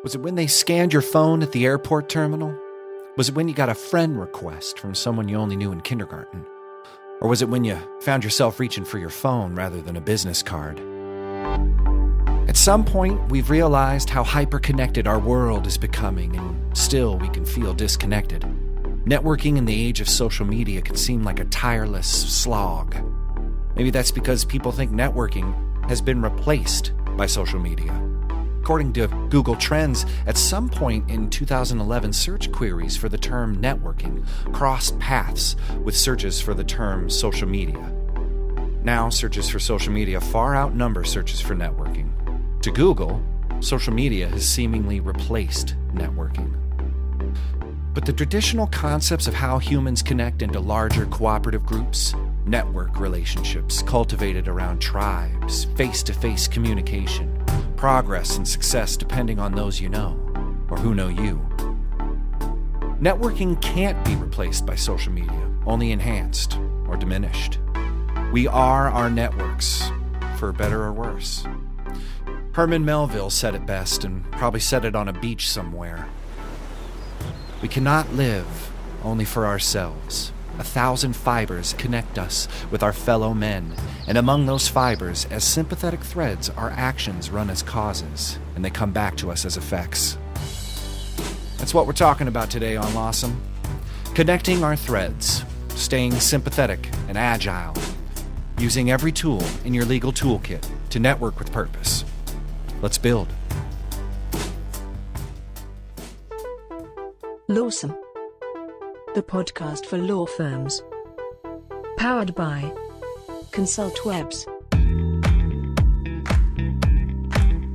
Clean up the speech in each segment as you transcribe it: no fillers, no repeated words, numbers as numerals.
Was it when they scanned your phone at the airport terminal? Was it when you got a friend request from someone you only knew in kindergarten? Or was it when you found yourself reaching for your phone rather than a business card? At some point, we've realized how hyper-connected our world is becoming, and still we can feel disconnected. Networking in the age of social media can seem like a tireless slog. Maybe that's because people think networking has been replaced by social media. According to Google Trends, at some point in 2011, search queries for the term networking crossed paths with searches for the term social media. Now, searches for social media far outnumber searches for networking. To Google, social media has seemingly replaced networking. But the traditional concepts of how humans connect into larger cooperative groups, network relationships cultivated around tribes, face-to-face communication, progress and success depending on those you know, or who know you. Networking can't be replaced by social media, only enhanced or diminished. We are our networks, for better or worse. Herman Melville said it best, and probably said it on a beach somewhere. We cannot live only for ourselves. 1,000 fibers connect us with our fellow men, and among those fibers, as sympathetic threads, our actions run as causes, and they come back to us as effects. That's what we're talking about today on Lawsome. Connecting our threads, staying sympathetic and agile, using every tool in your legal toolkit to network with purpose. Let's build. Lawsome, the podcast for law firms. Powered by Consultwebs.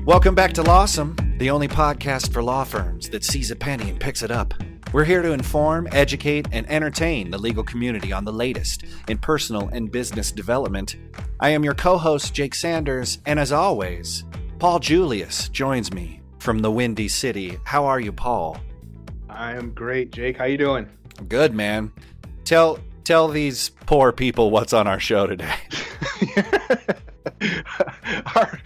Welcome back to Lawsome, the only podcast for law firms that sees a penny and picks it up. We're here to inform, educate, and entertain the legal community on the latest in personal and business development. I am your co-host, Jake Sanders, and as always, Paul Julius joins me from the Windy City. How are you, Paul? I am great, Jake. How you doing? Good, man. Tell these poor people what's on our show today. our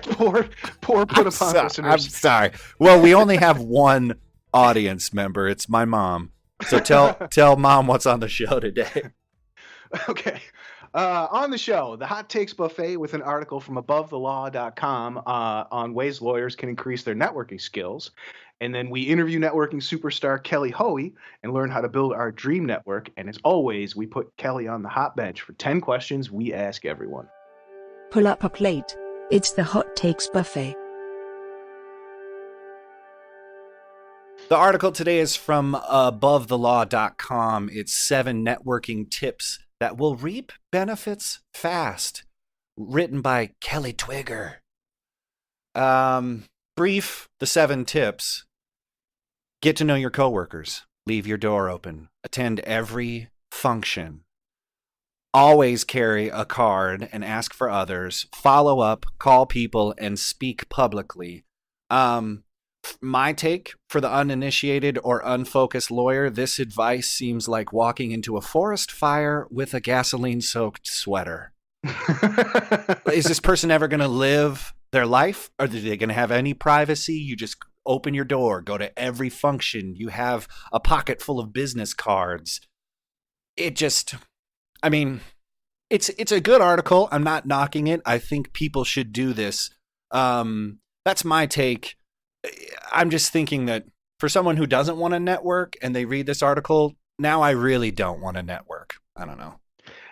poor put upon listeners. I'm sorry. Well, we only have one audience member. It's my mom. So tell mom what's on the show today. Okay. On the show, the Hot Takes Buffet with an article from abovethelaw.com on ways lawyers can increase their networking skills. And then we interview networking superstar Kelly Hoey and learn how to build our dream network. And as always, we put Kelly on the hot bench for 10 questions we ask everyone. Pull up a plate. It's the Hot Takes Buffet. The article today is from abovethelaw.com. It's 7 networking tips that will reap benefits fast. Written by Kelly Twigger. Brief, the 7 tips. Get to know your coworkers. Leave your door open. Attend every function. Always carry a card and ask for others. Follow up, call people, and speak publicly. My take for the uninitiated or unfocused lawyer, this advice seems like walking into a forest fire with a gasoline-soaked sweater. Is this person ever going to live their life? Are they going to have any privacy? You just open your door, go to every function. You have a pocket full of business cards. It's a good article. I'm not knocking it. I think people should do this. That's my take. I'm just thinking that for someone who doesn't want to network and they read this article, now I really don't want to network. I don't know.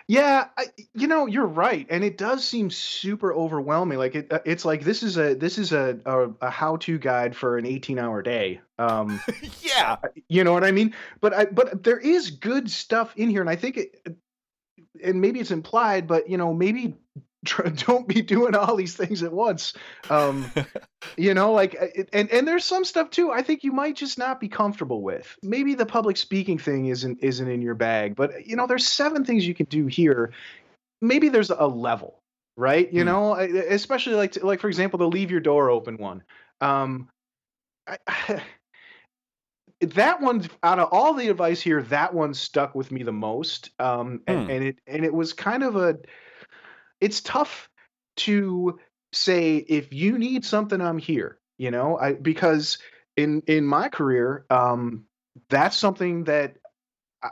Yeah, you're right, and it does seem super overwhelming. Like it's like this is a how-to guide for an 18-hour day. Yeah, you know what I mean. But there is good stuff in here, and I think and maybe it's implied, but maybe don't be doing all these things at once. And there's some stuff too I think you might just not be comfortable with. Maybe the public speaking thing isn't in your bag, but there's 7 things you can do here. Maybe there's a level, right? Especially like for example, the leave your door open one. That one, out of all the advice here, that one stuck with me the most. And it was kind of it's tough to say, if you need something, I'm here. because in my career, that's something that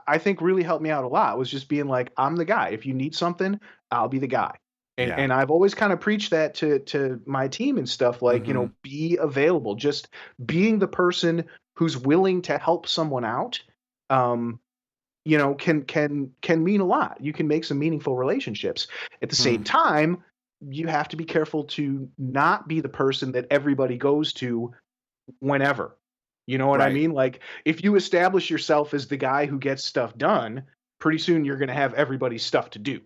I think really helped me out a lot, was just being like, I'm the guy. If you need something, I'll be the guy. And Yeah. and I've always kind of preached that to my team and stuff, like, Mhm. be available. Just being the person who's willing to help someone out, um, can mean a lot. You can make some meaningful relationships. At the same Mm. time, you have to be careful to not be the person that everybody goes to whenever. You know what I Right. mean? Like, if you establish yourself as the guy who gets stuff done, pretty soon you're going to have everybody's stuff to do.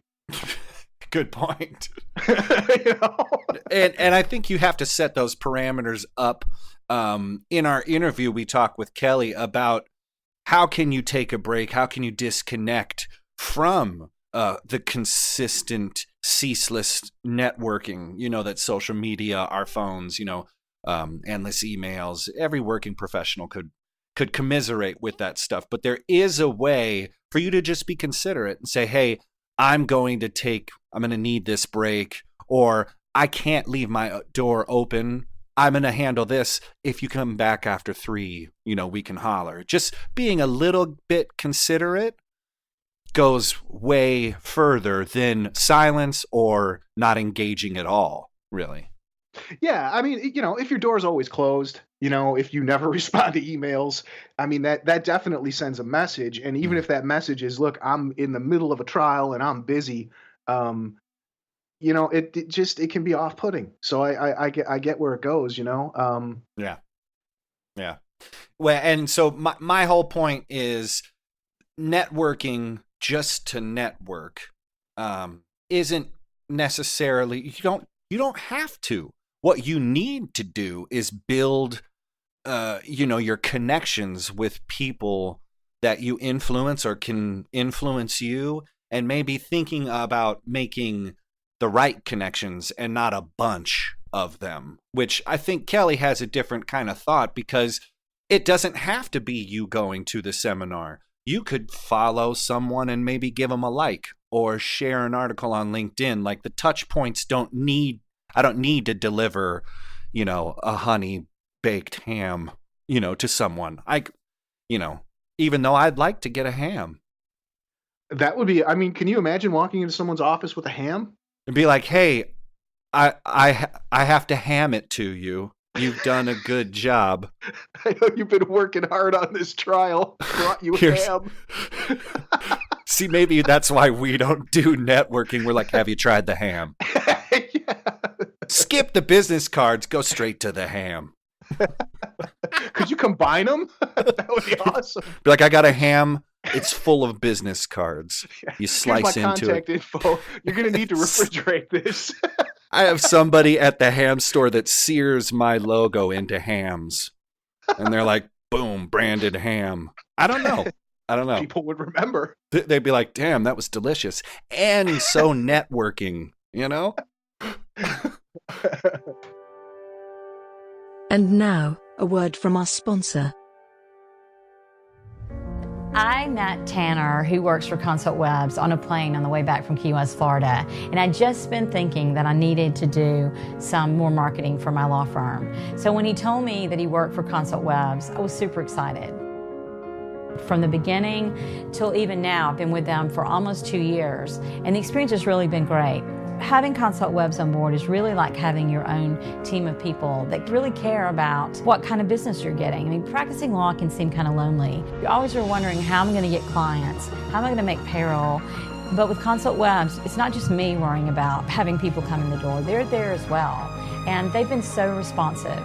Good point. You know? And I think you have to set those parameters up. In our interview, we talked with Kelly about how can you take a break? How can you disconnect from the consistent, ceaseless networking? That social media, our phones, endless emails. Every working professional could commiserate with that stuff. But there is a way for you to just be considerate and say, hey, I'm going to need this break, or I can't leave my door open. I'm going to handle this. If you come back after 3, we can holler. Just being a little bit considerate goes way further than silence or not engaging at all, really. Yeah, I mean, if your door's always closed, if you never respond to emails, I mean, that definitely sends a message. And even if that message is, look, I'm in the middle of a trial and I'm busy, it can be off-putting. So I get where it goes. Yeah. Yeah. Well, and so my whole point is networking just to network isn't necessarily, you don't have to. What you need to do is build your connections with people that you influence or can influence you, and maybe thinking about making the right connections and not a bunch of them, which I think Kelly has a different kind of thought, because it doesn't have to be you going to the seminar. You could follow someone and maybe give them a like, or share an article on LinkedIn. Like, the touch points I don't need to deliver, a honey baked ham, to someone. Even though I'd like to get a ham. That would be, I mean, can you imagine walking into someone's office with a ham? And be like, hey, I have to ham it to you. You've done a good job. I know you've been working hard on this trial. Brought you a ham. See, maybe that's why we don't do networking. We're like, have you tried the ham? Yeah. Skip the business cards. Go straight to the ham. Could you combine them? That would be awesome. Be like, I got a ham. It's full of business cards. You slice Here's my into contact it. info. You're going to need to refrigerate this. I have somebody at the ham store that sears my logo into hams. And they're like, boom, branded ham. I don't know. People would remember. They'd be like, damn, that was delicious. And so networking, And now, a word from our sponsor. I met Tanner, who works for Consultwebs, on a plane on the way back from Key West, Florida. And I'd just been thinking that I needed to do some more marketing for my law firm. So when he told me that he worked for Consultwebs, I was super excited. From the beginning till even now, I've been with them for almost 2 years, and the experience has really been great. Having Consultwebs on board is really like having your own team of people that really care about what kind of business you're getting. I mean, practicing law can seem kind of lonely. You always are wondering, how am I going to get clients? How am I going to make payroll? But with Consultwebs, it's not just me worrying about having people come in the door. They're there as well, and they've been so responsive.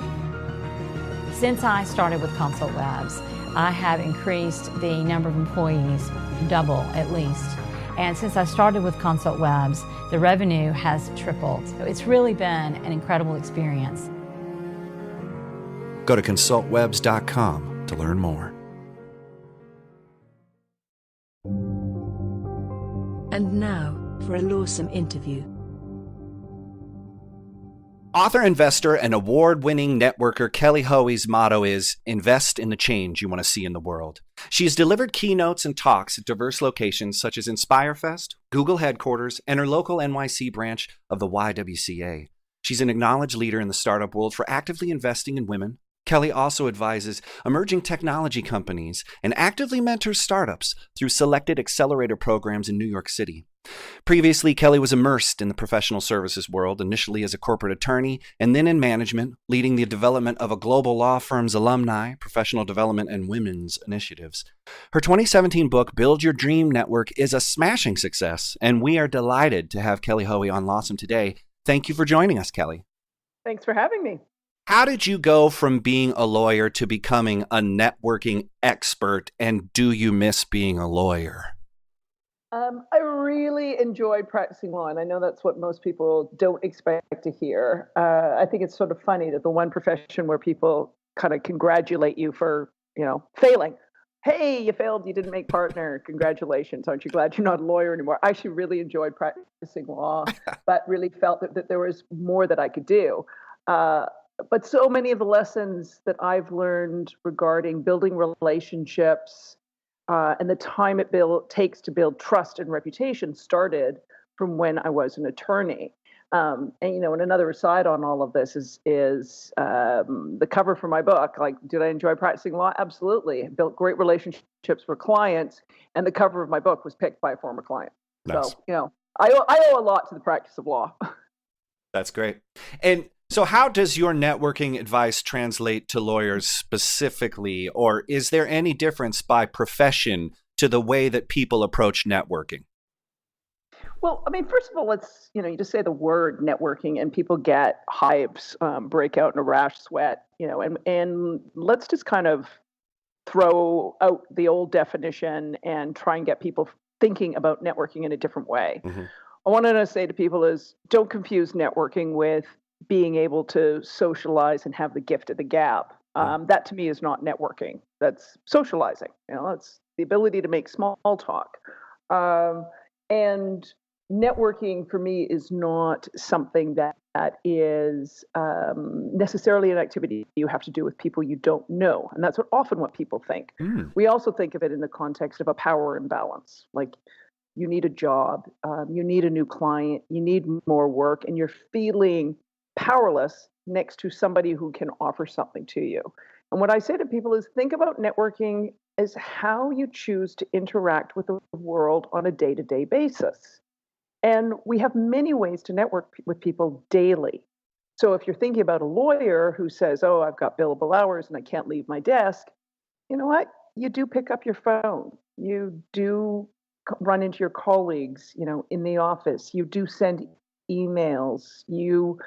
Since I started with Consultwebs, I have increased the number of employees double at least. And since I started with Consultwebs, the revenue has tripled. It's really been an incredible experience. Go to consultwebs.com to learn more. And now, for a lawsome interview. Author, investor, and award-winning networker Kelly Hoey's motto is, invest in the change you want to see in the world. She has delivered keynotes and talks at diverse locations such as InspireFest, Google headquarters, and her local NYC branch of the YWCA. She's an acknowledged leader in the startup world for actively investing in women. Kelly also advises emerging technology companies and actively mentors startups through selected accelerator programs in New York City. Previously, Kelly was immersed in the professional services world, initially as a corporate attorney and then in management, leading the development of a global law firm's alumni, professional development, and women's initiatives. Her 2017 book, Build Your Dream Network, is a smashing success, and we are delighted to have Kelly Hoey on Lawsome today. Thank you for joining us, Kelly. Thanks for having me. How did you go from being a lawyer to becoming a networking expert, and do you miss being a lawyer? I really enjoyed practicing law, and I know that's what most people don't expect to hear. I think it's sort of funny that the one profession where people kind of congratulate you for, failing. Hey, you failed, you didn't make partner. Congratulations. Aren't you glad you're not a lawyer anymore? I actually really enjoyed practicing law, but really felt that there was more that I could do. But so many of the lessons that I've learned regarding building relationships, and the time it takes to build trust and reputation started from when I was an attorney. And another aside on all of this is the cover for my book. Like, did I enjoy practicing law? Absolutely. I built great relationships with clients, and the cover of my book was picked by a former client. Nice. So, I owe a lot to the practice of law. That's great. And so how does your networking advice translate to lawyers specifically, or is there any difference by profession to the way that people approach networking? Well, I mean, first of all, you just say the word networking and people get hives, break out in a rash sweat, and let's just kind of throw out the old definition and try and get people thinking about networking in a different way. Mm-hmm. I want to say to people is don't confuse networking with being able to socialize and have the gift of the gab. That to me is not networking. That's socializing. It's the ability to make small talk. And networking for me is not something that is necessarily an activity you have to do with people you don't know. And that's what people think. We also think of it in the context of a power imbalance. Like, you need a job, you need a new client, you need more work, and you're feeling powerless next to somebody who can offer something to you. And what I say to people is think about networking as how you choose to interact with the world on a day-to-day basis. And we have many ways to network with people daily. So if you're thinking about a lawyer who says, oh, I've got billable hours and I can't leave my desk, you know what? You do pick up your phone. You do run into your colleagues, in the office. You do send emails. You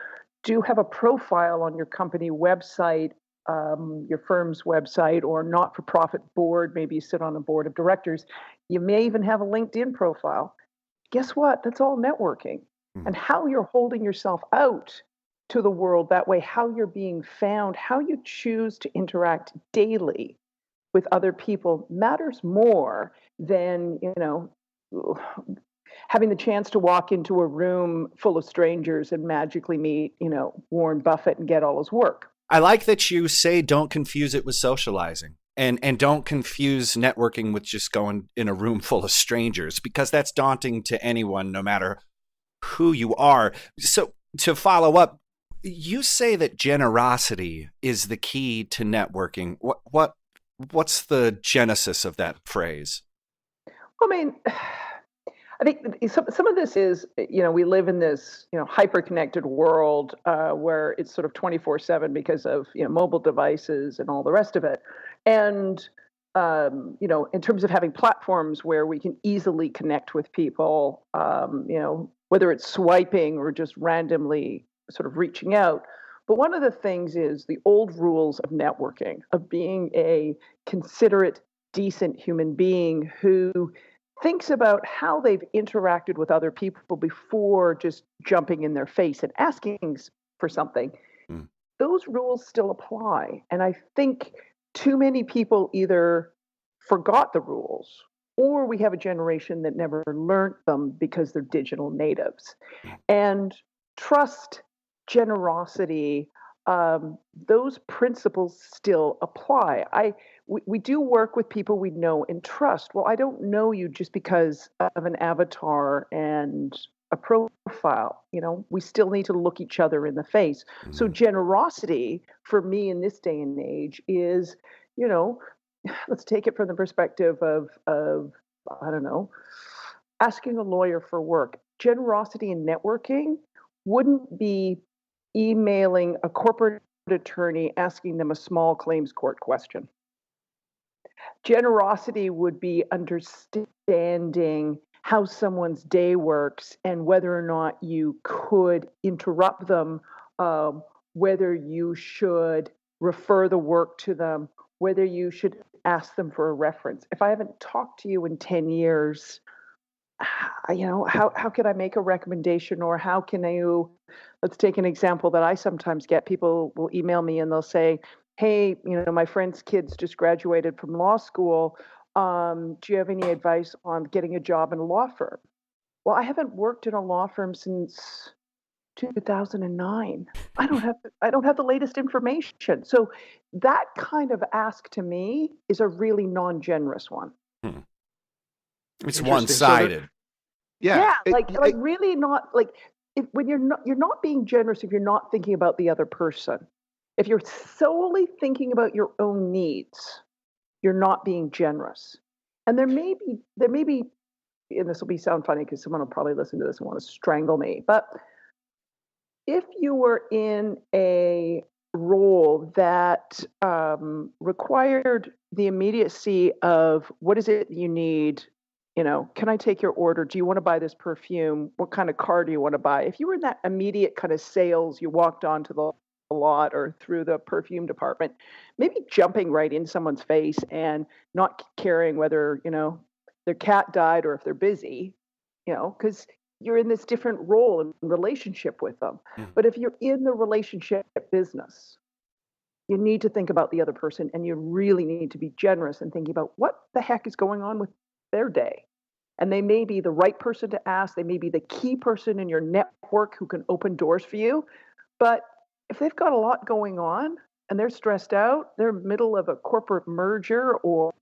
do have a profile on your company website, your firm's website, or not-for-profit board. Maybe you sit on a board of directors. You may even have a LinkedIn profile. Guess what? That's all networking. And how you're holding yourself out to the world that way, how you're being found, how you choose to interact daily with other people matters more than, having the chance to walk into a room full of strangers and magically meet, Warren Buffett and get all his work. I like that you say don't confuse it with socializing, and don't confuse networking with just going in a room full of strangers, because that's daunting to anyone, no matter who you are. So to follow up, you say that generosity is the key to networking. What's the genesis of that phrase? I mean, I think some of this is, we live in this, hyper-connected world where it's sort of 24/7 because of, mobile devices and all the rest of it. And, in terms of having platforms where we can easily connect with people, whether it's swiping or just randomly sort of reaching out. But one of the things is the old rules of networking, of being a considerate, decent human being who thinks about how they've interacted with other people before just jumping in their face and asking for something. Those rules still apply. And I think too many people either forgot the rules or we have a generation that never learned them because they're digital natives. And trust, generosity, those principles still apply. We do work with people we know and trust. Well, I don't know you just because of an avatar and a profile. We still need to look each other in the face. So generosity for me in this day and age is, let's take it from the perspective of I don't know, asking a lawyer for work. Generosity in networking wouldn't be emailing a corporate attorney asking them a small claims court question. Generosity would be understanding how someone's day works and whether or not you could interrupt them, whether you should refer the work to them, whether you should ask them for a reference. If I haven't talked to you in 10 years, how can I make a recommendation, or how can let's take an example that I sometimes get. People will email me and they'll say, hey, my friend's kids just graduated from law school. Do you have any advice on getting a job in a law firm? Well, I haven't worked in a law firm since 2009. I don't have the latest information. So that kind of ask to me is a really non-generous one. It's one-sided. So yeah. Really not like when you're not being generous if you're not thinking about the other person. If you're solely thinking about your own needs, you're not being generous. And there may be, and this will sound funny because someone will probably listen to this and want to strangle me, but if you were in a role that required the immediacy of what is it you need, can I take your order? Do you want to buy this perfume? What kind of car do you want to buy? If you were in that immediate kind of sales, you walked onto the lot or through the perfume department, maybe jumping right in someone's face and not caring whether, their cat died or if they're busy, because you're in this different role and relationship with them. But if you're in the relationship business, you need to think about the other person, and you really need to be generous in thinking about what the heck is going on with their day. And they may be the right person to ask. They may be the key person in your network who can open doors for you. But if they've got a lot going on and they're stressed out, they're middle of a corporate merger or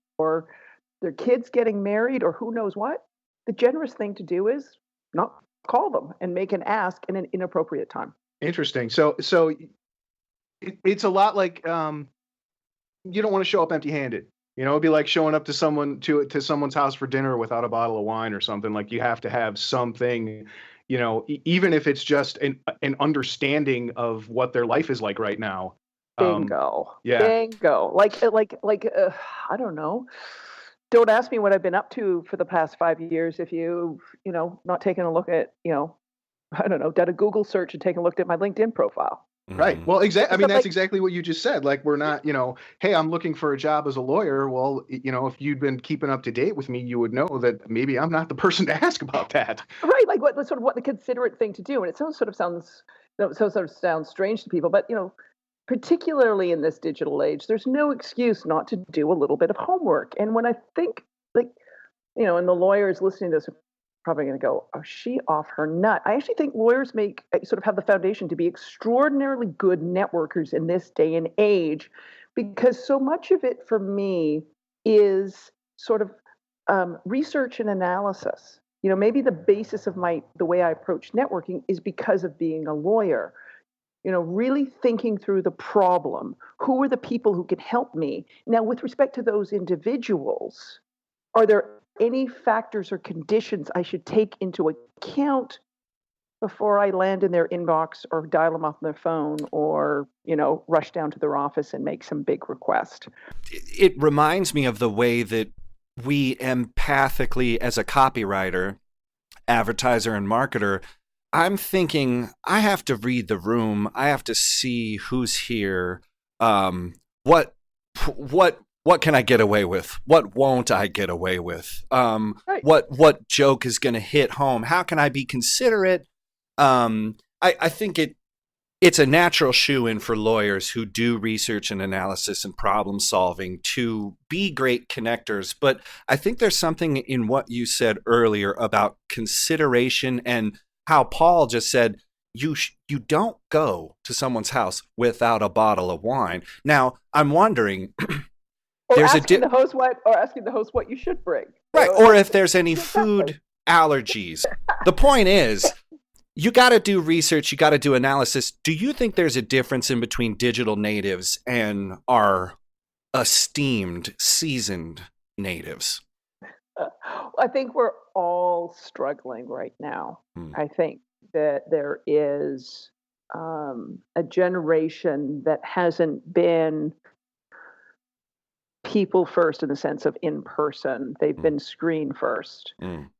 their kids getting married or who knows what, the generous thing to do is not call them and make an ask in an inappropriate time. Interesting. So it's a lot like you don't want to show up empty-handed. It'd be like showing up to someone's house for dinner without a bottle of wine or something. Like, you have to have something, even if it's just an understanding of what their life is like right now. Bingo. Yeah. Bingo. Like I don't know. Don't ask me what I've been up to for the past 5 years if you've, not taken a look at, I don't know, done a Google search and taken a look at my LinkedIn profile. Right. Well, exactly. I mean, that's exactly what you just said. Like, we're not, hey, I'm looking for a job as a lawyer. Well, if you'd been keeping up to date with me, you would know that maybe I'm not the person to ask about that. Right. Like, what the considerate thing to do. And it sounds strange to people, but, particularly in this digital age, there's no excuse not to do a little bit of homework. And when I think, and the lawyers listening to this are probably going to go, oh, she off her nut. I actually think lawyers have the foundation to be extraordinarily good networkers in this day and age, because so much of it for me is sort of research and analysis. Maybe the basis of the way I approach networking is because of being a lawyer. Really thinking through the problem. Who are the people who can help me? Now, with respect to those individuals, are there any factors or conditions I should take into account before I land in their inbox or dial them off their phone or, rush down to their office and make some big request? It reminds me of the way that we empathically, as a copywriter, advertiser, and marketer, I'm thinking I have to read the room. I have to see who's here. What can I get away with? What won't I get away with? Right. What joke is going to hit home? How can I be considerate? I think it's a natural shoe-in for lawyers who do research and analysis and problem solving to be great connectors. But I think there's something in what you said earlier about consideration and how Paul just said, you don't go to someone's house without a bottle of wine. Now, I'm wondering, asking the host what you should bring. Right, or if there's any food allergies. The point is, you got to do research, you got to do analysis. Do you think there's a difference in between digital natives and our esteemed, seasoned natives? I think we're all struggling right now. I think that there is a generation that hasn't been people first in the sense of in person. They've been screen first.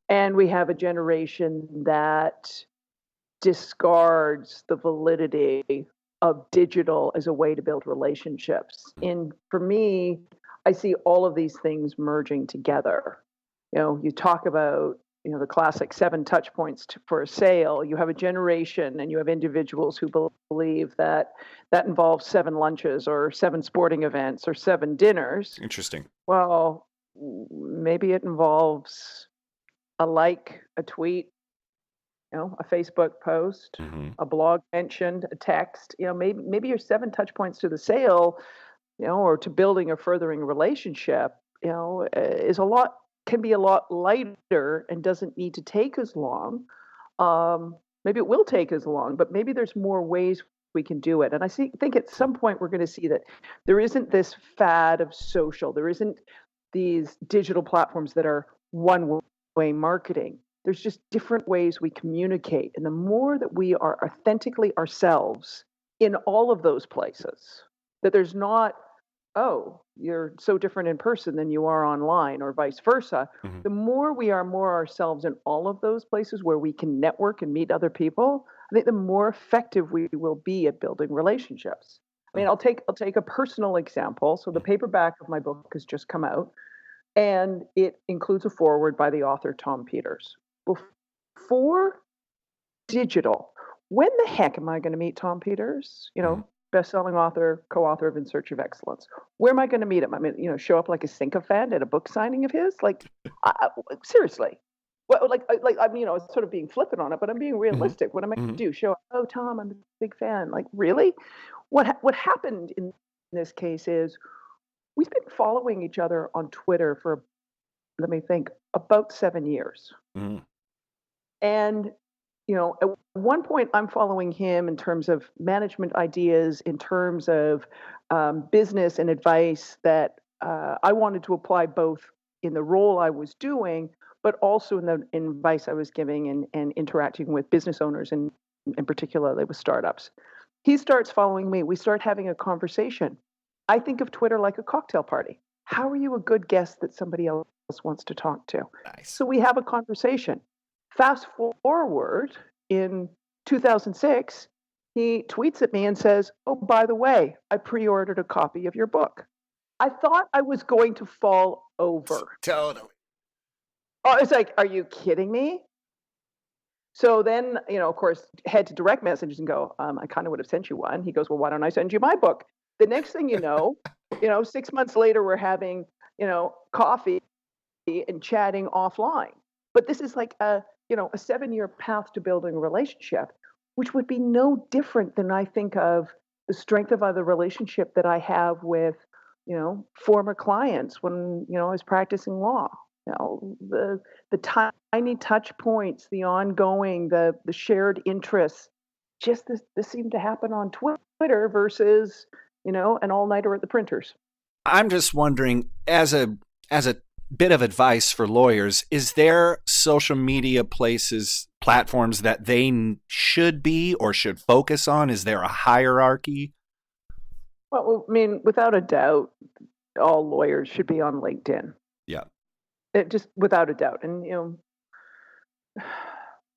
And we have a generation that discards the validity of digital as a way to build relationships. And for me, I see all of these things merging together. You talk about, the classic 7 touch points for a sale. You have a generation and you have individuals who believe that involves 7 lunches or 7 sporting events or 7 dinners. Interesting. Well, maybe it involves a like, a tweet, a Facebook post, a blog mentioned, a text. Maybe your 7 touch points to the sale, or to building or furthering a relationship, can be a lot lighter and doesn't need to take as long. Maybe it will take as long, but maybe there's more ways we can do it. And I think at some point we're going to see that there isn't this fad of social. There isn't these digital platforms that are one-way marketing. There's just different ways we communicate. And the more that we are authentically ourselves in all of those places, that there's not, oh, you're so different in person than you are online, or vice versa. The more we are more ourselves in all of those places where we can network and meet other people, I think the more effective we will be at building relationships. I mean, I'll take a personal example. So the paperback of my book has just come out, and it includes a foreword by the author Tom Peters. Before digital, when the heck am I going to meet Tom Peters? Best-selling author, co-author of In Search of Excellence. Where am I going to meet him? I mean, show up like a sycophant at a book signing of his? Like, seriously. Well, I'm, sort of being flippant on it, but I'm being realistic. What am I going to do? Show up? Oh, Tom, I'm a big fan. Like, really? What happened in this case is we've been following each other on Twitter for, let me think, about 7 years. And at one point, I'm following him in terms of management ideas, in terms of business and advice that I wanted to apply both in the role I was doing, but also in the advice I was giving and interacting with business owners, and particularly with startups. He starts following me. We start having a conversation. I think of Twitter like a cocktail party. How are you a good guest that somebody else wants to talk to? Nice. So we have a conversation. Fast forward in 2006, he tweets at me and says, oh, by the way, I pre-ordered a copy of your book. I thought I was going to fall over. Totally. Oh, it's like, are you kidding me? So then, of course, head to direct messages and go, I kind of would have sent you one. He goes, well, why don't I send you my book? The next thing you know, 6 months later, we're having, coffee and chatting offline. But this is like a 7-year path to building a relationship, which would be no different than I think of the strength of the relationship that I have with, former clients when, I was practicing law. The tiny touch points, the ongoing, the shared interests, just this seemed to happen on Twitter versus, an all-nighter at the printers. I'm just wondering, as a bit of advice for lawyers, is there social media platforms that they should be or should focus on? Is there a hierarchy? Well, I mean, without a doubt, all lawyers should be on LinkedIn. Yeah. Just without a doubt. And,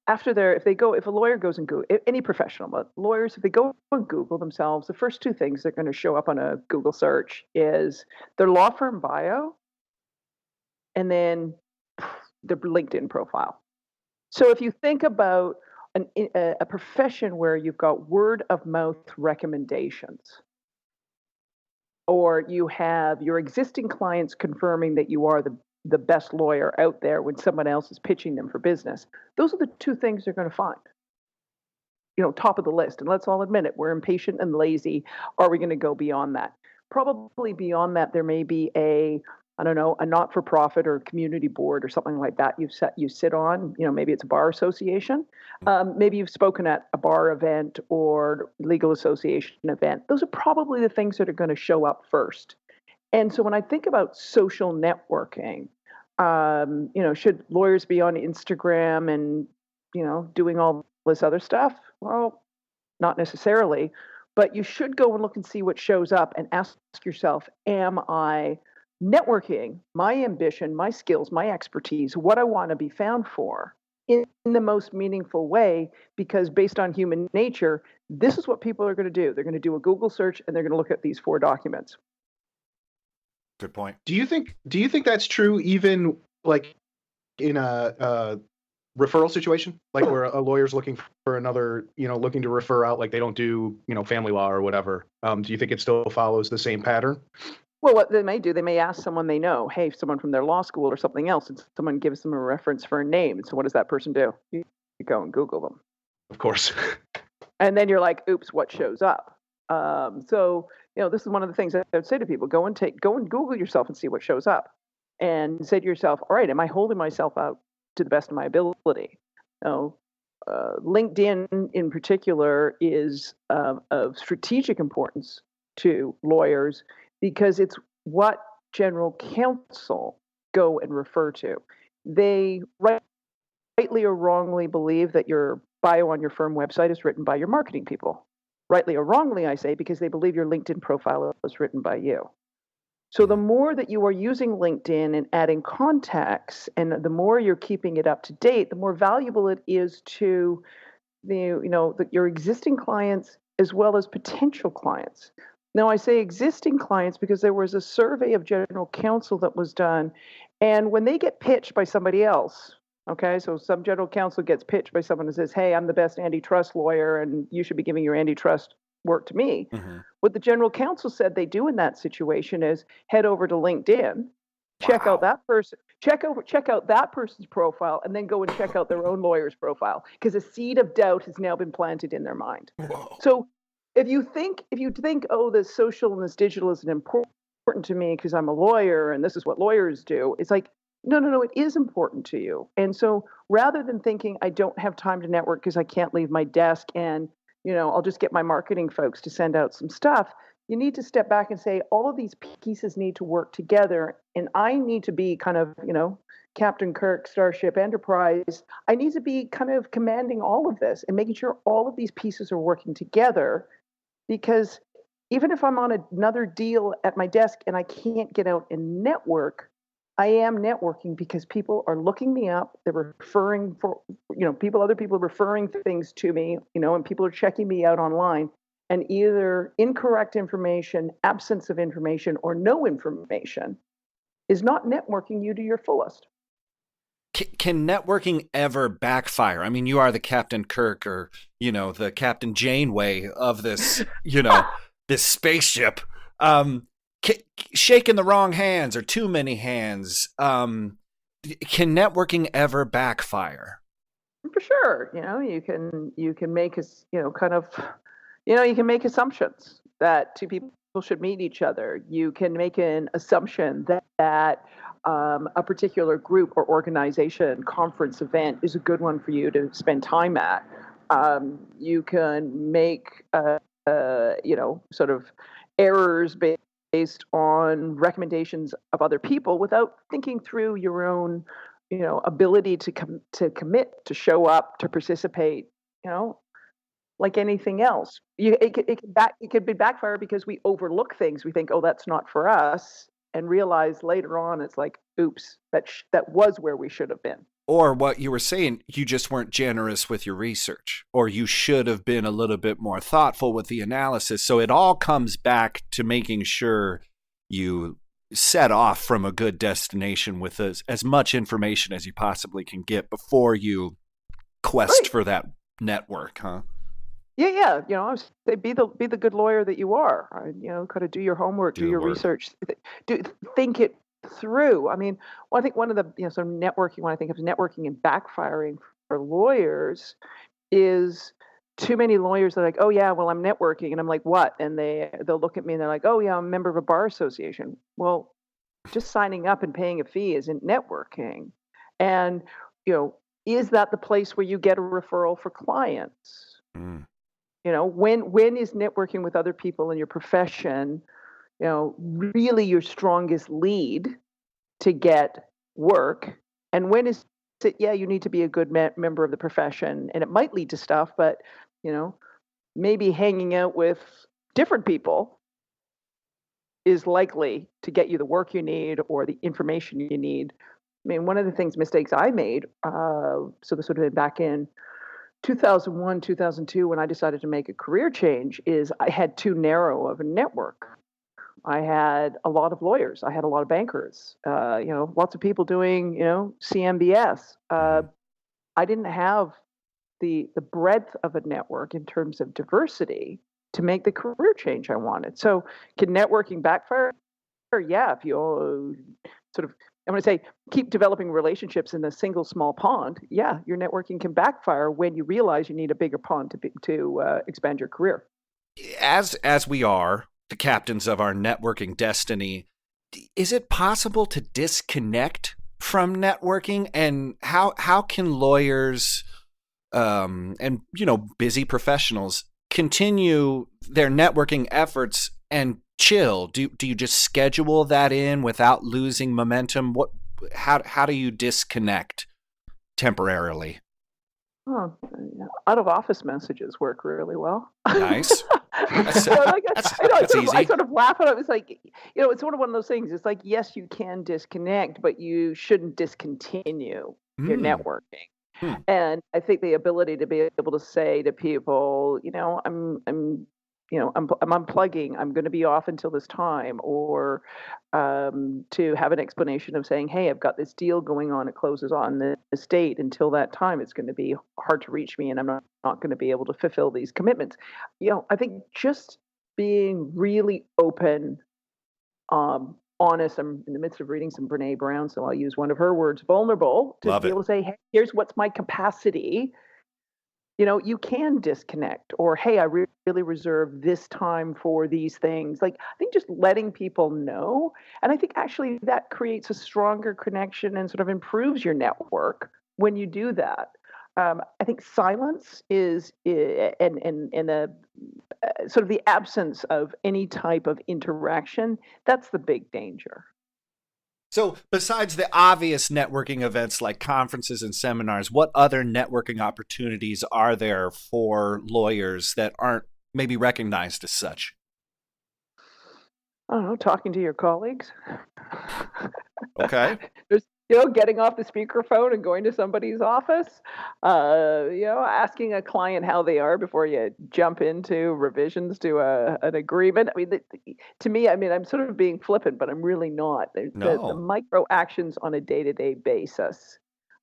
if a lawyer goes and Google, any professional, but lawyers, if they go and Google themselves, the first 2 things that are going to show up on a Google search is their law firm bio and then their LinkedIn profile. So if you think about a profession where you've got word of mouth recommendations, or you have your existing clients confirming that you are the best lawyer out there when someone else is pitching them for business, those are the 2 things they're going to find. Top of the list. And let's all admit it, we're impatient and lazy. Are we going to go beyond that? Probably beyond that, there may be a I don't know, a not-for-profit or community board or something like that you sit on, maybe it's a bar association. Maybe you've spoken at a bar event or legal association event. Those are probably the things that are going to show up first. And so when I think about social networking, should lawyers be on Instagram and, doing all this other stuff? Well, not necessarily, but you should go and look and see what shows up and ask yourself, am I networking my ambition, my skills, my expertise, what I want to be found for in the most meaningful way? Because based on human nature, this is what people are going to do. They're going to do a Google search and they're going to look at these 4 documents. Good point. Do you think that's true even like in a referral situation, like where a lawyer's looking for another, looking to refer out, like they don't do, family law or whatever? Do you think it still follows the same pattern? Well, what they may do, they may ask someone they know, hey, someone from their law school or something else, and someone gives them a reference for a name. And so what does that person do? You go and Google them. Of course. And then you're like, oops, what shows up? This is one of the things I would say to people: go and Google yourself and see what shows up, and say to yourself, all right, am I holding myself out to the best of my ability? LinkedIn in particular is of strategic importance to lawyers because it's what general counsel go and refer to. They rightly or wrongly believe that your bio on your firm website is written by your marketing people. Rightly or wrongly, I say, because they believe your LinkedIn profile is written by you. So the more that you are using LinkedIn and adding contacts, and the more you're keeping it up to date, the more valuable it is to your existing clients as well as potential clients. Now, I say existing clients because there was a survey of general counsel that was done, and when they get pitched by somebody else, okay, so some general counsel gets pitched by someone who says, hey, I'm the best antitrust lawyer and you should be giving your antitrust work to me. Mm-hmm. What the general counsel said they do in that situation is head over to LinkedIn, check out that person, check out that person's profile, and then go and check out their own lawyer's profile, because a seed of doubt has now been planted in their mind. Whoa. So if you think, oh, this social and this digital isn't important to me because I'm a lawyer and this is what lawyers do, it's like, no, it is important to you. And so rather than thinking I don't have time to network because I can't leave my desk and, I'll just get my marketing folks to send out some stuff, you need to step back and say all of these pieces need to work together. And I need to be kind of, Captain Kirk, Starship Enterprise. I need to be kind of commanding all of this and making sure all of these pieces are working together, because even if I'm on another deal at my desk and I can't get out and network, I am networking because people are looking me up. They're referring for, other people are referring things to me, and people are checking me out online. And either incorrect information, absence of information, or no information is not networking you to your fullest. Can networking ever backfire? I mean, you are the Captain Kirk or, the Captain Janeway of this, this spaceship. Shaking the wrong hands or too many hands. Can networking ever backfire? For sure. You can make you can make assumptions that two people should meet each other. You can make an assumption that a particular group or organization, conference, event is a good one for you to spend time at. You can make sort of errors based on recommendations of other people without thinking through your own, ability to commit, to show up, to participate. Like anything else, it could be backfire because we overlook things. We think, oh, that's not for us, and realize later on it's like, oops, that was where we should have been. Or what you were saying, you just weren't generous with your research, or you should have been a little bit more thoughtful with the analysis. So it all comes back to making sure you set off from a good destination with as much information as you possibly can get before you quest for that network, huh? Yeah. I would say be the good lawyer that you are. Kind of do your homework, do your research, think it through. I mean, I think one of the sort of networking, when I think of networking and backfiring for lawyers, is too many lawyers are like, oh yeah, well I'm networking, and I'm like, what? And they'll look at me and they're like, oh yeah, I'm a member of a bar association. Well, Just signing up and paying a fee isn't networking. And, you know, is that the place where you get a referral for clients? Mm. You know, when is networking with other people in your profession, you know, really your strongest lead to get work? And when is it, yeah, you need to be a good member of the profession, and it might lead to stuff, but, you know, maybe hanging out with different people is likely to get you the work you need or the information you need. I mean, one of the mistakes I made, so this would have been back in 2001, 2002, when I decided to make a career change, is I had too narrow of a network. I had a lot of lawyers. I had a lot of bankers, you know, lots of people doing, you know, CMBS. I didn't have the breadth of a network in terms of diversity to make the career change I wanted. So can networking backfire? Yeah, if you sort of, I'm going to say, keep developing relationships in a single small pond. Yeah, your networking can backfire when you realize you need a bigger pond to expand your career. As we are the captains of our networking destiny, is it possible to disconnect from networking? And how can lawyers and busy professionals continue their networking efforts and chill? Do you just schedule that in without losing momentum? How do you disconnect temporarily? Oh, out of office messages work really well. Nice. That's easy. I sort of laugh at it. It's like, you know, it's sort of one of those things. It's like, yes, you can disconnect, but you shouldn't discontinue your networking. And I think the ability to be able to say to people, you know, I'm unplugging. I'm going to be off until this time, or to have an explanation of saying, hey, I've got this deal going on. It closes on this date. Until that time, it's going to be hard to reach me, and I'm not going to be able to fulfill these commitments. You know, I think just being really open, honest. I'm in the midst of reading some Brene Brown, so I'll use one of her words, vulnerable, to Love be it. able to say, hey, here's what's my capacity. You know, you can disconnect, or hey, I really reserve this time for these things. Like, I think just letting people know, and I think actually that creates a stronger connection and sort of improves your network when you do that. I think silence is, and a sort of the absence of any type of interaction. That's the big danger. So besides the obvious networking events like conferences and seminars, what other networking opportunities are there for lawyers that aren't maybe recognized as such? I don't know, talking to your colleagues. Okay. There's, you know, getting off the speakerphone and going to somebody's office, you know, asking a client how they are before you jump into revisions to an agreement. I mean, to me, I mean, I'm sort of being flippant, but I'm really not. The No. micro actions on a day-to-day basis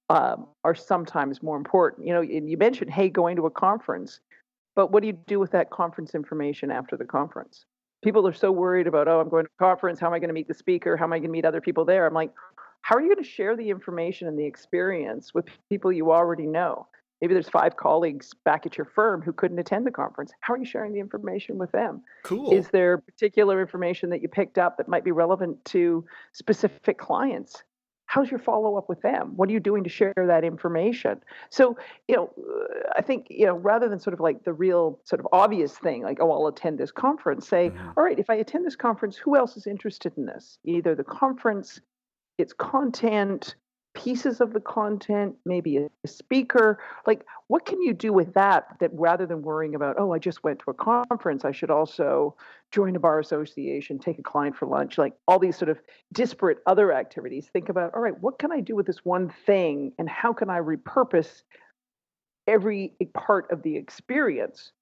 are sometimes more important. You know, and you mentioned, hey, going to a conference, but what do you do with that conference information after the conference? People are so worried about, oh, I'm going to a conference. How am I going to meet the speaker? How am I going to meet other people there? I'm like, how are you going to share the information and the experience with people you already know? Maybe there's 5 colleagues back at your firm who couldn't attend the conference. How are you sharing the information with them? Cool. Is there particular information that you picked up that might be relevant to specific clients? How's your follow up with them? What are you doing to share that information? So, you know, I think, you know, rather than sort of like the real sort of obvious thing, like, oh, I'll attend this conference, say, all right, if I attend this conference, who else is interested in this? Either the conference, its content, pieces of the content, maybe a speaker. Like, what can you do with that rather than worrying about, oh, I just went to a conference, I should also join a bar association, take a client for lunch, like all these sort of disparate other activities. Think about, all right, what can I do with this one thing, and how can I repurpose every part of the experience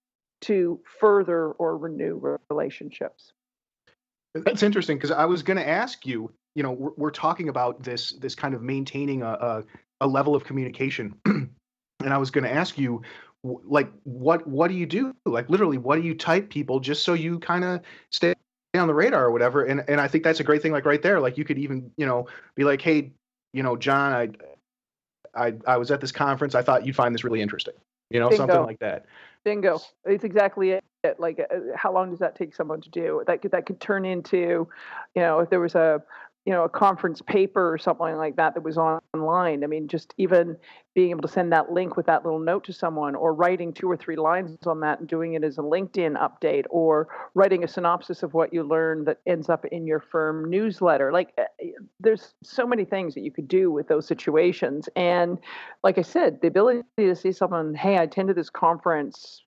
to further or renew relationships? That's interesting, because I was going to ask you, you know, we're talking about this kind of maintaining a level of communication, and I was going to ask you, like, what do you do? Like, literally, what do you type people just so you kind of stay on the radar or whatever? And I think that's a great thing. Like right there, like you could even, you know, be like, hey, you know, John, I was at this conference. I thought you'd find this really interesting. You know, Bingo. something like that. Bingo. It's exactly it. Like, how long does that take someone to do? That could turn into, you know, if there was a a conference paper or something like that was online. I mean, just even being able to send that link with that little note to someone, or writing 2 or 3 lines on that and doing it as a LinkedIn update, or writing a synopsis of what you learned that ends up in your firm newsletter. Like, there's so many things that you could do with those situations. And like I said, the ability to see someone, hey, I attended this conference,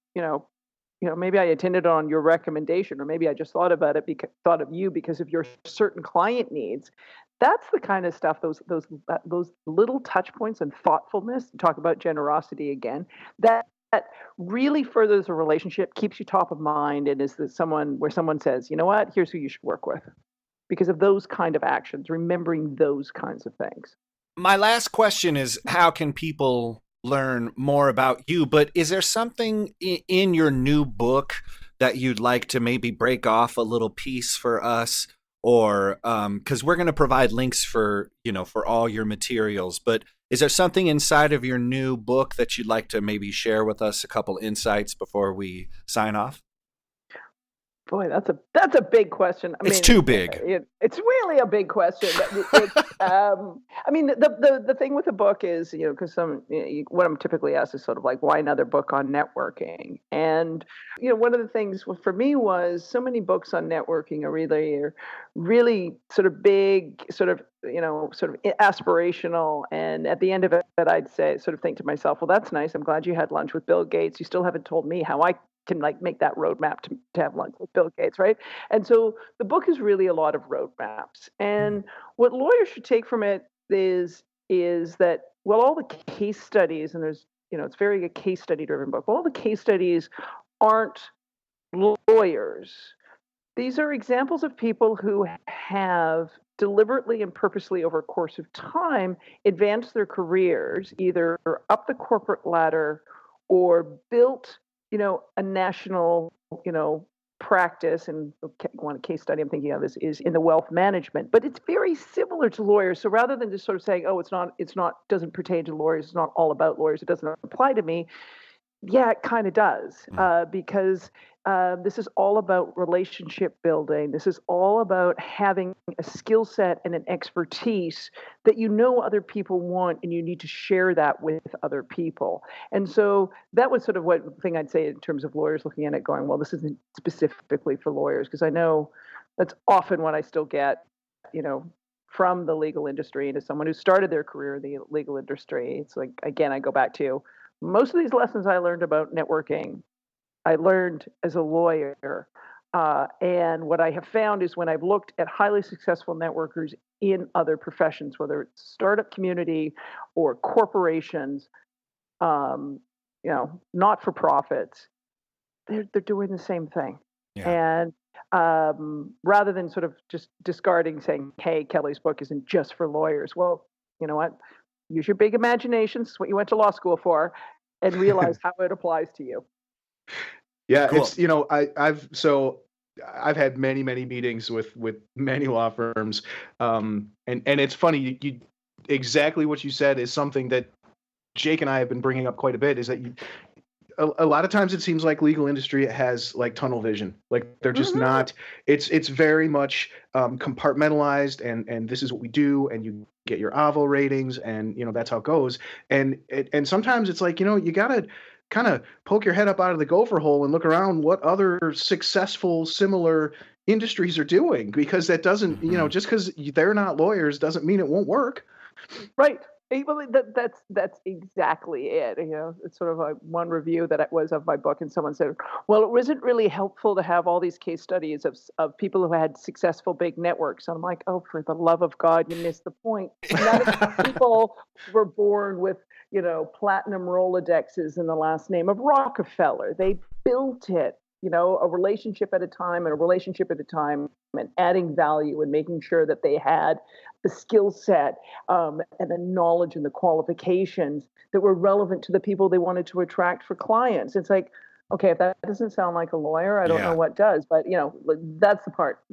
maybe I attended on your recommendation, or maybe I just thought about it thought of you because of your certain client needs. That's the kind of stuff, those little touch points and thoughtfulness. Talk about generosity again. That really furthers a relationship, keeps you top of mind, and is someone where someone says, you know what, here's who you should work with, because of those kind of actions. Remembering those kinds of things. My last question is, how can people learn more about you? But is there something in your new book that you'd like to maybe break off a little piece for us? Or because we're going to provide links for all your materials, but is there something inside of your new book that you'd like to maybe share with us, a couple insights before we sign off? Boy, that's a big question. It's too big. It's really a big question. I mean, the thing with the book is, because what I'm typically asked is sort of like, why another book on networking? And one of the things for me was, so many books on networking are really sort of big, sort of aspirational. And at the end of it, I'd think to myself, well, that's nice. I'm glad you had lunch with Bill Gates. You still haven't told me how I can make that roadmap to have lunch with Bill Gates, right? And so the book is really a lot of roadmaps. And what lawyers should take from it is that, well, all the case studies, and there's, it's very a case study driven book. All the case studies aren't lawyers. These are examples of people who have deliberately and purposely, over a course of time, advanced their careers, either up the corporate ladder or built a national, practice. And one case study I'm thinking of is in the wealth management, but it's very similar to lawyers. So rather than just sort of saying, oh, it's not, doesn't pertain to lawyers, it's not all about lawyers, it doesn't apply to me. Yeah, it kind of does, because this is all about relationship building. This is all about having a skill set and an expertise that other people want, and you need to share that with other people. And so that was sort of what thing I'd say in terms of lawyers looking at it, going, well, this isn't specifically for lawyers, because I know that's often what I still get, from the legal industry, and as someone who started their career in the legal industry. It's like, again, I go back to, most of these lessons I learned about networking, I learned as a lawyer. And what I have found is, when I've looked at highly successful networkers in other professions, whether it's startup community or corporations, not-for-profits, they're doing the same thing. Yeah. And rather than sort of just discarding, saying, hey, Kelly's book isn't just for lawyers. Well, you know what? Use your big imaginations. It's what you went to law school for, and realize how it applies to you. Yeah, cool. It's I've had many meetings with many law firms, and it's funny. You exactly what you said is something that Jake and I have been bringing up quite a bit. Is that a lot of times it seems like legal industry has like tunnel vision. Like they're just not. It's very much compartmentalized, and this is what we do, and you get your AVO ratings, and that's how it goes. And sometimes it's like, you gotta kind of poke your head up out of the gopher hole and look around what other successful similar industries are doing, because that doesn't, just because they're not lawyers doesn't mean it won't work. Right. Well, that's exactly it. It's sort of like one review that it was of my book, and someone said, well, it wasn't really helpful to have all these case studies of people who had successful big networks. And I'm like, oh, for the love of God, you missed the point. People were born with, platinum Rolodexes in the last name of Rockefeller. They built it, a relationship at a time, and adding value and making sure that they had the skill set and the knowledge and the qualifications that were relevant to the people they wanted to attract for clients. It's like, okay, if that doesn't sound like a lawyer, I don't know what does. But, that's the part,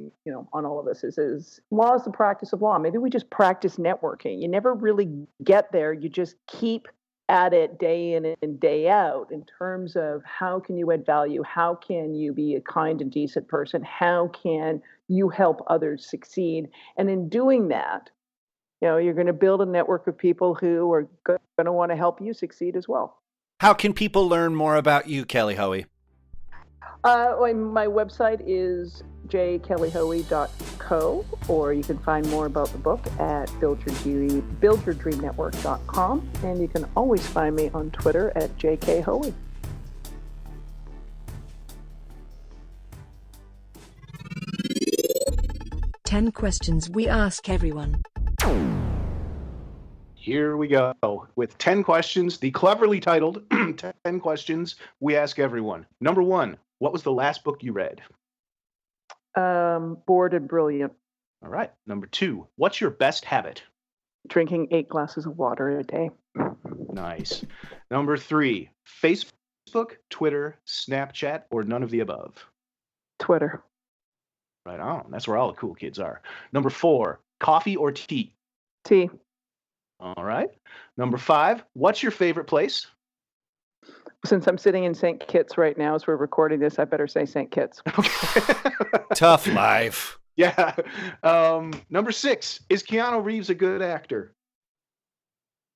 on all of this is law is the practice of law. Maybe we just practice networking. You never really get there. You just keep at it day in and day out in terms of how can you add value? How can you be a kind and decent person? How can you help others succeed? And in doing that, you're going to build a network of people who are going to want to help you succeed as well. How can people learn more about you, Kelly Hoey? My website is jkellyhoey.co, or you can find more about the book at buildyourdreamnetwork.com, and you can always find me on Twitter at jkhoey. Ten questions we ask everyone. Here we go with 10 questions, the cleverly titled 10 questions we ask everyone. Number 1, what was the last book you read? Bored and Brilliant. All right. Number 2, what's your best habit? Drinking 8 glasses of water a day. Nice. Number 3, Facebook, Twitter, Snapchat, or none of the above? Twitter. Right on. That's where all the cool kids are. Number 4, coffee or tea? Tea. All right. Number 5, what's your favorite place? Since I'm sitting in St. Kitts right now as we're recording this, I better say St. Kitts. Okay. Tough life. Yeah. Number 6, is Keanu Reeves a good actor?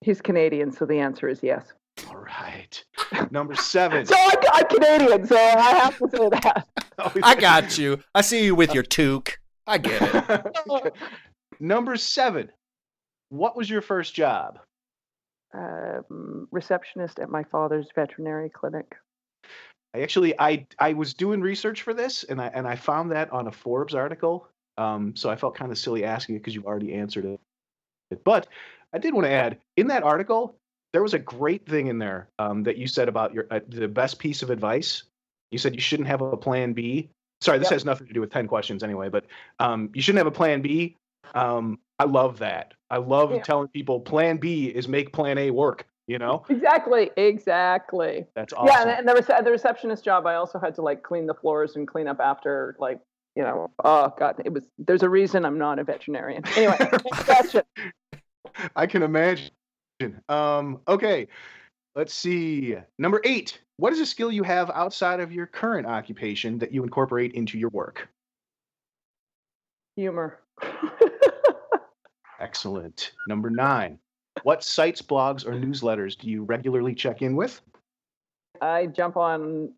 He's Canadian, so the answer is yes. All right. Number 7. So I'm Canadian, so I have to say that. I got you. I see you with your toque. I get it. Okay. Number 7, what was your first job? Receptionist at my father's veterinary clinic. I was doing research for this, and I found that on a Forbes article. So I felt kind of silly asking it because you've already answered it. But I did want to add, in that article, there was a great thing in there that you said about the best piece of advice. You said you shouldn't have a plan B. Sorry, this has nothing to do with 10 questions anyway, but you shouldn't have a plan B. I love that. I love telling people plan B is make plan A work, Exactly. That's awesome. Yeah, and the receptionist job, I also had to clean the floors and clean up after oh God, there's a reason I'm not a veterinarian. Anyway, question. I can imagine. Okay, let's see. Number 8, what is a skill you have outside of your current occupation that you incorporate into your work? Humor. Excellent. Number 9, what sites, blogs, or newsletters do you regularly check in with? I jump on,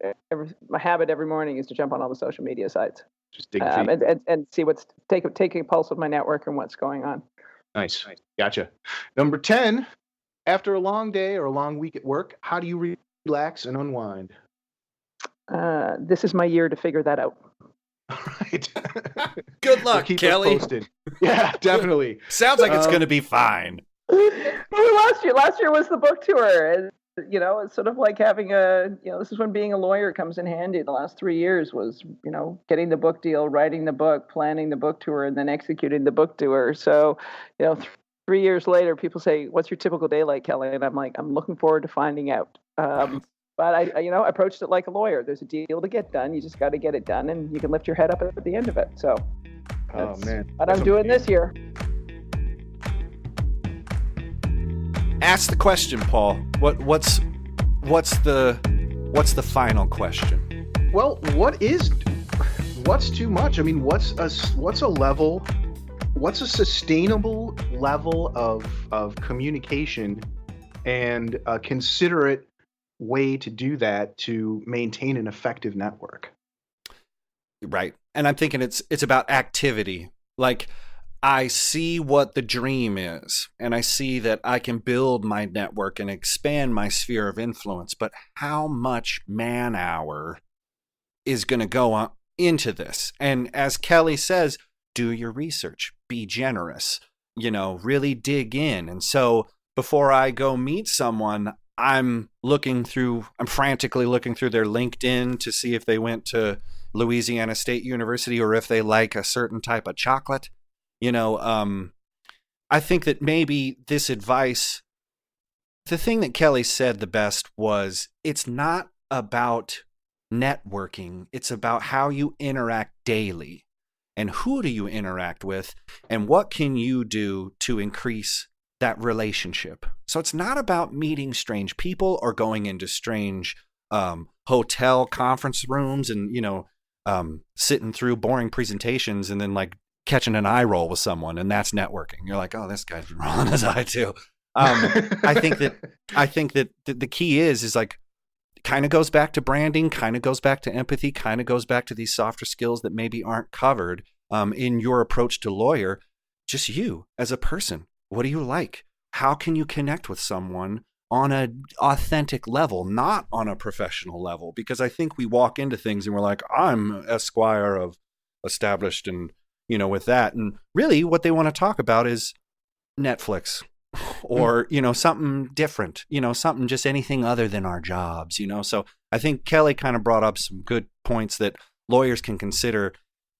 my habit every morning is to jump on all the social media sites. Just dig feet. And see taking a pulse of my network and what's going on. Nice. Gotcha. Number 10, after a long day or a long week at work, how do you relax and unwind? This is my year to figure that out. All right. Good luck, keep Kelly. Us posted. Yeah, definitely. Sounds like it's going to be fine. Last year was the book tour. It's sort of like having this is when being a lawyer comes in handy. The last 3 years was, getting the book deal, writing the book, planning the book tour, and then executing the book tour. So, 3 years later, people say, "What's your typical day like, Kelly?" And I'm like, "I'm looking forward to finding out." But I approached it like a lawyer. There's a deal to get done. You just got to get it done, and you can lift your head up at the end of it. So, oh man, what I'm doing this year. Ask the question, Paul. What's the final question? Well, what's too much? I mean, what's a sustainable level of communication and a considerate way to do that to maintain an effective network? Right. And I'm thinking it's about activity. Like, I see what the dream is, and I see that I can build my network and expand my sphere of influence, but how much man-hour is going to go into this? And as Kelly says, do your research, be generous, really dig in. And so before I go meet someone, I'm frantically looking through their LinkedIn to see if they went to Louisiana State University or if they like a certain type of chocolate. I think that maybe this advice, the thing that Kelly said the best was, it's not about networking. It's about how you interact daily and who do you interact with and what can you do to increase that relationship. So it's not about meeting strange people or going into strange hotel conference rooms and, sitting through boring presentations and then like catching an eye roll with someone, and that's networking. You're like, oh, this guy's rolling his eye too. I think that the key is like, kind of goes back to branding, kind of goes back to empathy, kind of goes back to these softer skills that maybe aren't covered in your approach to lawyer. Just you as a person. What do you like? How can you connect with someone on an authentic level, not on a professional level? Because I think we walk into things and we're like, I'm Esquire of established and, with that. And really what they want to talk about is Netflix or, something different, something just anything other than our jobs, So I think Kelly kind of brought up some good points that lawyers can consider.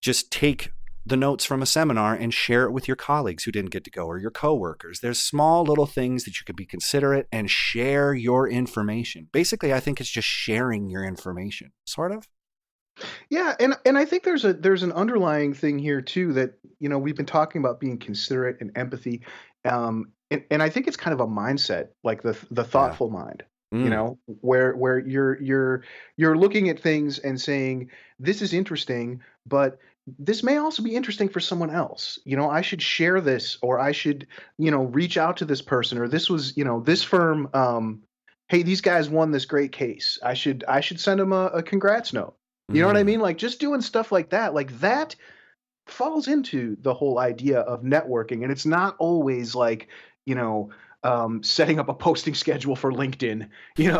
Just take the notes from a seminar and share it with your colleagues who didn't get to go or your coworkers. There's small little things that you could be considerate and share your information. Basically, I think it's just sharing your information, sort of. Yeah, and I think there's an underlying thing here too that we've been talking about being considerate and empathy, and I think it's kind of a mindset, like the thoughtful mind, where you're looking at things and saying this is interesting, but this may also be interesting for someone else. I should share this, or I should reach out to this person, or this was this firm. Hey, these guys won this great case. I should send them a congrats note. You know what I mean? Like just doing stuff like that falls into the whole idea of networking. And it's not always like, setting up a posting schedule for LinkedIn,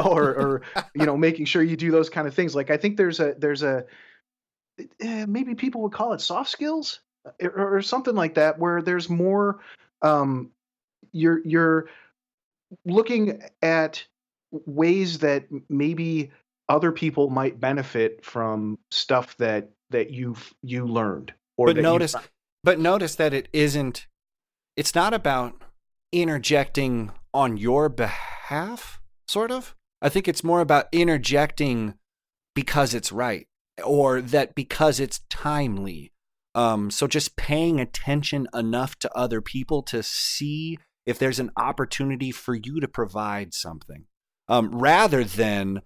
or making sure you do those kind of things. Like I think there's a maybe people would call it soft skills or something like that, where there's more, you're looking at ways that maybe other people might benefit from stuff that you learned. But notice that it's not about interjecting on your behalf, sort of. I think it's more about interjecting because it's right, or that because it's timely. So just paying attention enough to other people to see if there's an opportunity for you to provide something, rather than,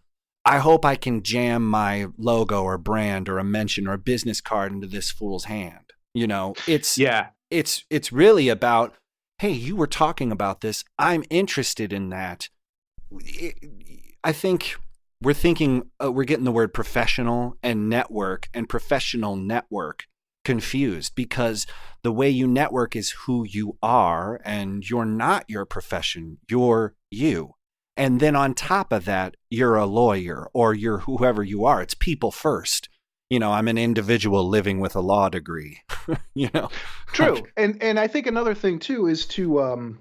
I hope I can jam my logo or brand or a mention or a business card into this fool's hand. It's really about, hey, you were talking about this. I'm interested in that. I think we're getting the word professional and network and professional network confused, because the way you network is who you are, and you're not your profession. You're you. And then on top of that, you're a lawyer, or you're whoever you are. It's people first. I'm an individual living with a law degree, True. And I think another thing too is to,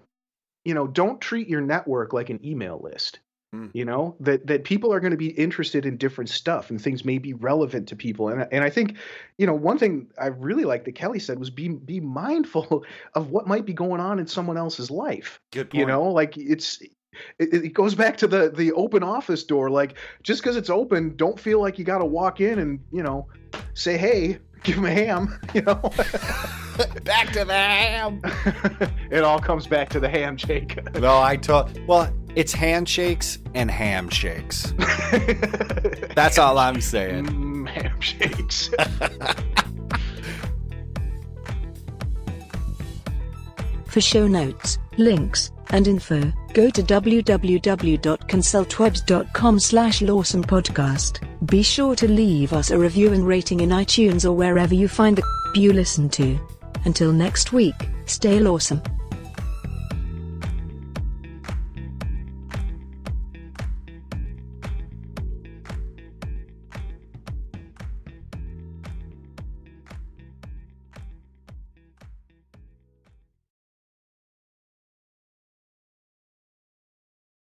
don't treat your network like an email list. That people are going to be interested in different stuff, and things may be relevant to people. And I think, one thing I really liked that Kelly said was be mindful of what might be going on in someone else's life. Good point. Like it goes back to the open office door. Like, just because it's open, don't feel like you got to walk in and, say, hey, give him a ham, Back to the ham. It all comes back to the ham, Jake. No, it's handshakes and ham shakes. That's all I'm saying. Ham shakes. For show notes, links, and info, go to www.consultwebs.com/lawsomepodcast. Be sure to leave us a review and rating in iTunes or wherever you find the you listen to. Until next week, stay lawsome.